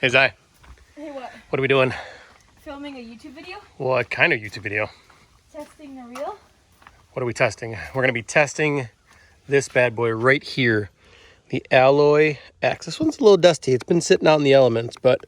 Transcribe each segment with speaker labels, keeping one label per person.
Speaker 1: Hey, Zai.
Speaker 2: Hey, what?
Speaker 1: What are we doing?
Speaker 2: Filming a YouTube video?
Speaker 1: What kind of YouTube video?
Speaker 2: Testing the reel?
Speaker 1: What are we testing? We're going to be testing this bad boy right here. The Alloy X. This one's a little dusty. It's been sitting out in the elements, but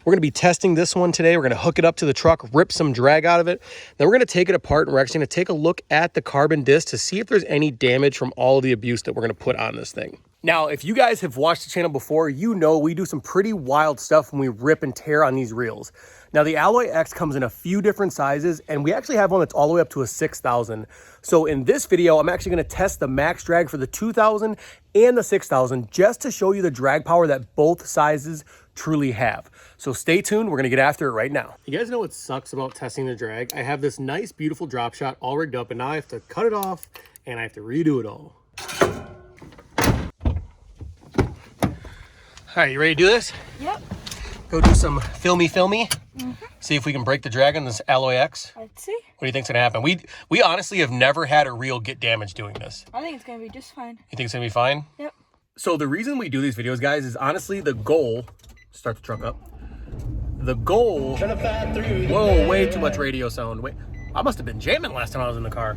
Speaker 1: we're going to be testing this one today. We're going to hook it up to the truck, rip some drag out of it. Then we're going to take it apart, and we're actually going to take a look at the carbon disc to see if there's any damage from all of the abuse that we're going to put on this thing. Now, if you guys have watched the channel before, you know we do some pretty wild stuff when we rip and tear on these reels. Now, the Alloy X comes in a few different sizes, and we actually have one that's all the way up to a 6,000. So in this video, I'm actually going to test the max drag for the 2,000 and the 6,000 just to show you the drag power that both sizes truly have. So stay tuned. We're going to get after it right now. You guys know what sucks about testing the drag? I have this nice, beautiful drop shot all rigged up, and now I have to cut it off, and I have to redo it all. All right, you ready to do this?
Speaker 2: Yep.
Speaker 1: Go do some filmy. See if we can break the drag on this Alloy X.
Speaker 2: Let's see.
Speaker 1: What do you think's gonna happen? We honestly have never had a reel get damaged doing this.
Speaker 2: I think it's gonna be just fine.
Speaker 1: You think it's gonna be fine?
Speaker 2: Yep.
Speaker 1: So the reason we do these videos, guys, is honestly the goal. Start the truck up. The goal. Whoa, way too much radio sound. Wait, I must have been jamming last time I was in the car.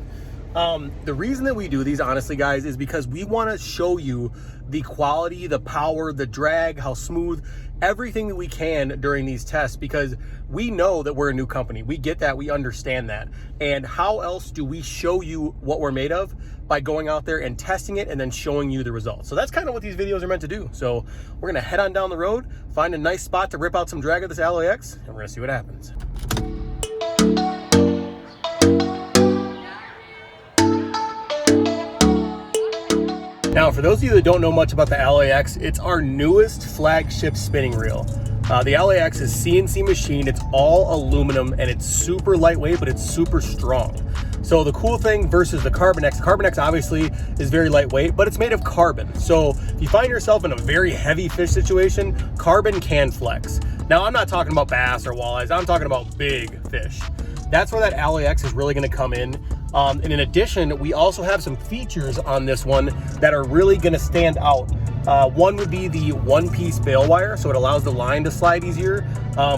Speaker 1: The reason that we do these, honestly, guys, is because we want to show you the quality, the power, the drag, how smooth, everything that we can during these tests, because we know that we're a new company. We get that, we understand that. And how else do we show you what we're made of? By going out there and testing it and then showing you the results. So that's kind of what these videos are meant to do. So we're gonna head on down the road, find a nice spot to rip out some drag of this Alloy X, and we're gonna see what happens. Now, for those of you that don't know much about the Alloy X, it's our newest flagship spinning reel. The Alloy X is CNC machined, it's all aluminum, and it's super lightweight, but it's super strong. So the cool thing versus the Carbon X obviously is very lightweight, but it's made of carbon. So if you find yourself in a very heavy fish situation, carbon can flex. Now, I'm not talking about bass or walleyes, I'm talking about big fish. That's where that Alloy X is really gonna come in. And in addition, we also have some features on this one that are really gonna stand out. One would be the one-piece bail wire, so it allows the line to slide easier.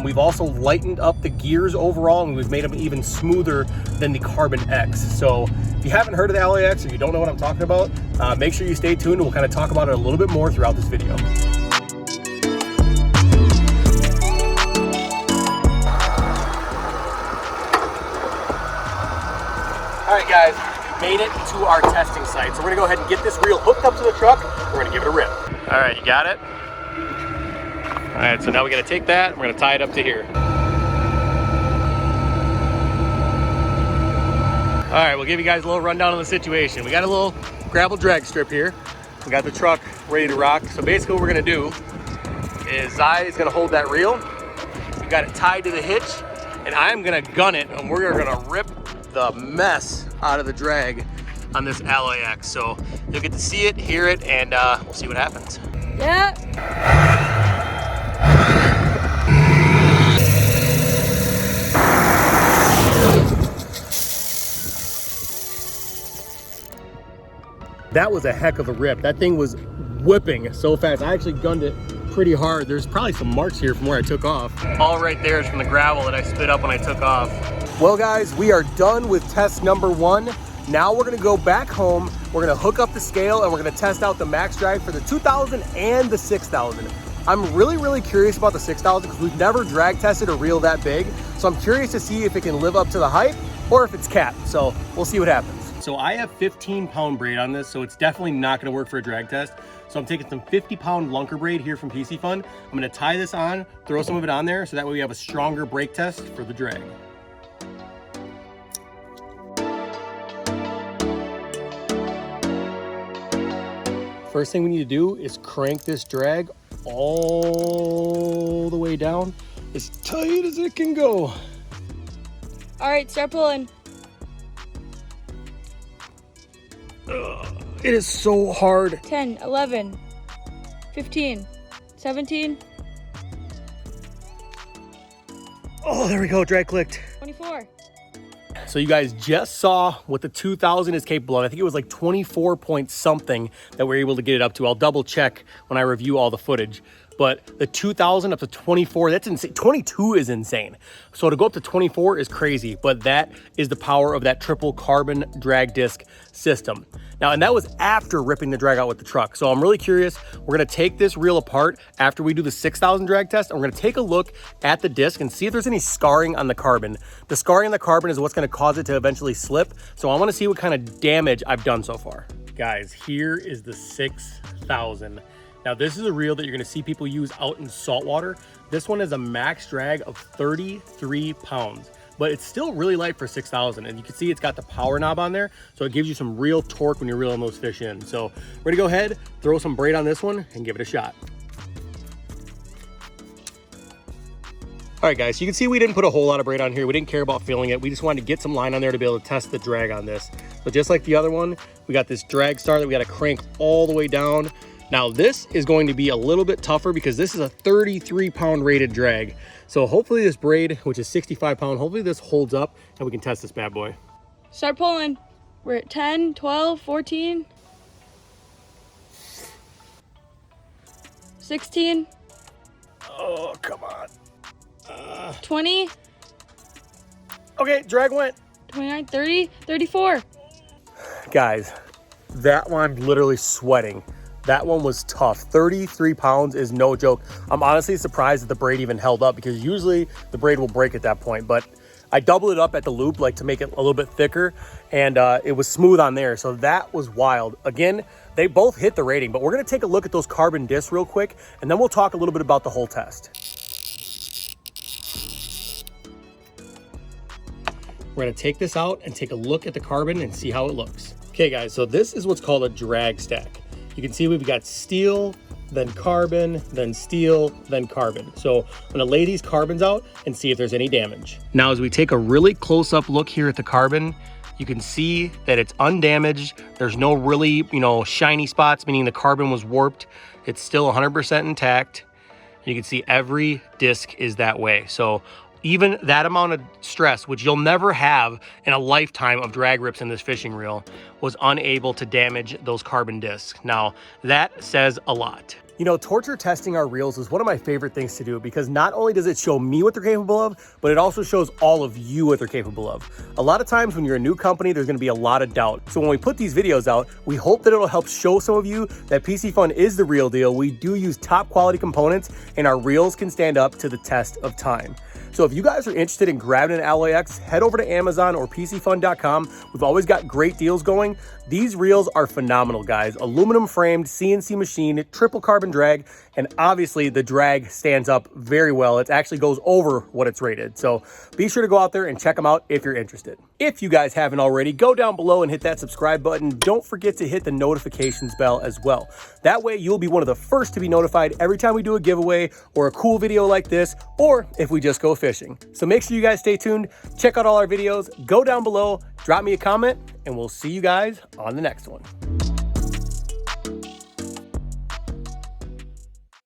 Speaker 1: We've also lightened up the gears overall, and we've made them even smoother than the Carbon X. So if you haven't heard of the Alloy X or you don't know what I'm talking about, make sure you stay tuned, and we'll kind of talk about it a little bit more throughout this video. All right, guys, we made it to our testing site. So we're gonna go ahead and get this reel hooked up to the truck. We're gonna give it a rip. All right, you got it? All right, so now we gotta take that, we're gonna tie it up to here. All right, we'll give you guys a little rundown on the situation. We got a little gravel drag strip here. We got the truck ready to rock. So basically what we're gonna do is Zai is gonna hold that reel. We got it tied to the hitch, and I'm gonna gun it, and we're gonna rip the mess out of the drag on this Alloy X. So you'll get to see it, hear it, and we'll see what happens.
Speaker 2: Yeah.
Speaker 1: That was a heck of a rip. That thing was whipping so fast. I actually gunned it pretty hard. There's probably some marks here from where I took off. All right there is from the gravel that I spit up when I took off. Well, guys, we are done with test number 1. Now we're gonna go back home. We're gonna hook up the scale and we're gonna test out the max drag for the 2,000 and the 6,000. I'm really curious about the 6,000 because we've never drag tested a reel that big. So I'm curious to see if it can live up to the hype or if it's capped. So we'll see what happens. So I have 15-pound braid on this, so it's definitely not gonna work for a drag test. So I'm taking some 50-pound lunker braid here from Piscifun. I'm gonna tie this on, throw some of it on there, so that way we have a stronger brake test for the drag. First thing we need to do is crank this drag all the way down, as tight as it can go.
Speaker 2: All right, start pulling.
Speaker 1: It is so hard.
Speaker 2: 10, 11, 15, 17.
Speaker 1: Oh, there we go, drag clicked.
Speaker 2: 24.
Speaker 1: So you guys just saw what the 2000 is capable of. I think it was like 24 point something that we're able to get it up to. I'll double check when I review all the footage. but the 2000 up to 24, that's insane. 22 is insane. So to go up to 24 is crazy, but that is the power of that triple carbon drag disc system. Now, and that was after ripping the drag out with the truck. So I'm really curious. We're gonna take this reel apart after we do the 6,000 drag test, and we're gonna take a look at the disc and see if there's any scarring on the carbon. The scarring on the carbon is what's gonna cause it to eventually slip. So I wanna see what kind of damage I've done so far. Guys, here is the 6,000. Now this is a reel that you're gonna see people use out in saltwater. This one is a max drag of 33 pounds, but it's still really light for 6,000. And you can see it's got the power knob on there, so it gives you some real torque when you're reeling those fish in. So we're gonna go ahead, throw some braid on this one and give it a shot. All right, guys, so you can see we didn't put a whole lot of braid on here. We didn't care about filling it. We just wanted to get some line on there to be able to test the drag on this. So just like the other one, we got this drag star that we gotta crank all the way down. Now this is going to be a little bit tougher because this is a 33 pound rated drag. So hopefully this braid, which is 65 pound, hopefully this holds up and we can test this bad boy.
Speaker 2: Start pulling. We're at 10, 12, 14, 16.
Speaker 1: Oh, come on.
Speaker 2: 20.
Speaker 1: Okay, drag went.
Speaker 2: 29, 30, 34.
Speaker 1: Guys, that one I'm literally sweating. That one was tough. 33 pounds is no joke. I'm honestly surprised that the braid even held up because usually the braid will break at that point, but I doubled it up at the loop like to make it a little bit thicker, and it was smooth on there. So that was wild. Again, they both hit the rating, but we're gonna take a look at those carbon discs real quick, and then we'll talk a little bit about the whole test. We're gonna take this out and take a look at the carbon and see how it looks. Okay guys, so this is what's called a drag stack. You can see we've got steel, then carbon, then steel, then carbon. So I'm gonna lay these carbons out and see if there's any damage. Now, as we take a really close-up look here at the carbon, you can see that it's undamaged. There's no really, shiny spots, meaning the carbon was warped. It's still 100% intact. You can see every disc is that way. So even that amount of stress, which you'll never have in a lifetime of drag rips in this fishing reel, was unable to damage those carbon discs. Now, that says a lot. Torture testing our reels is one of my favorite things to do because not only does it show me what they're capable of, but it also shows all of you what they're capable of. A lot of times when you're a new company, there's gonna be a lot of doubt. So when we put these videos out, we hope that it'll help show some of you that Piscifun is the real deal. We do use top quality components and our reels can stand up to the test of time. So if you guys are interested in grabbing an Alloy X, head over to Amazon or Piscifun.com. We've always got great deals going. These reels are phenomenal, guys. Aluminum framed, CNC machine, triple carbon drag, and obviously the drag stands up very well. It actually goes over what it's rated. So be sure to go out there and check them out if you're interested. If you guys haven't already, go down below and hit that subscribe button. Don't forget to hit the notifications bell as well. That way you'll be one of the first to be notified every time we do a giveaway or a cool video like this, or if we just go fishing. So make sure you guys stay tuned, check out all our videos, go down below, drop me a comment, and we'll see you guys on the next one.